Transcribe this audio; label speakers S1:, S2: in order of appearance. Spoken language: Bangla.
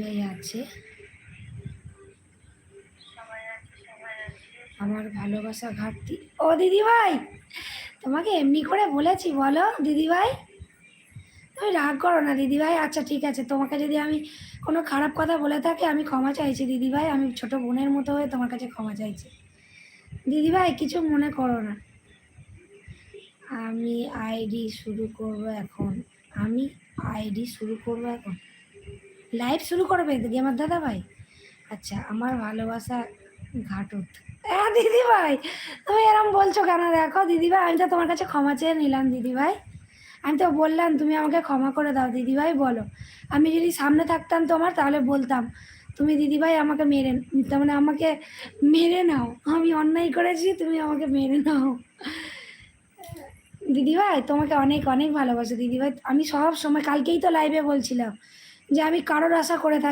S1: এই আছে আমার ভালোবাসা ঘাটতি। ও দিদিভাই, তোমাকে এমনি করে বলেছি বলো দিদিভাই, তুমি রাগ করো না দিদিভাই। আচ্ছা ঠিক আছে, তোমাকে যদি আমি কোনো খারাপ কথা বলে থাকি আমি ক্ষমা চাইছি দিদিভাই, আমি ছোট বোনের মতো হয়ে তোমার কাছে ক্ষমা চাইছি দিদিভাই, কিছু মনে করো না। আমি আইডি শুরু করব এখন। আমি আইডি শুরু করব এখন, লাইভ শুরু করবে গেমার দাদা ভাই? আচ্ছা, আমার ভালোবাসা ঘাটত। হ্যাঁ দিদিভাই, তুমি এরকম বলছো কেন? দেখো দিদিভাই, আমি তো তোমার কাছে ক্ষমা চেয়ে নিলাম দিদিভাই, আমি তো বললাম তুমি আমাকে ক্ষমা করে দাও দিদিভাই। বলো, আমি যদি সামনে থাকতাম তোমার তাহলে বলতাম তুমি দিদিভাই আমাকে মেরে, তার মানে আমাকে মেরে নাও, আমি অন্যায় করেছি তুমি আমাকে মেরে নাও। দিদিভাই তোমাকে অনেক অনেক ভালোবাসি দিদিভাই, আমি সব সময়, কালকেই তো লাইভে বলছিলাম যে আমি কারোর আশা করে থাকি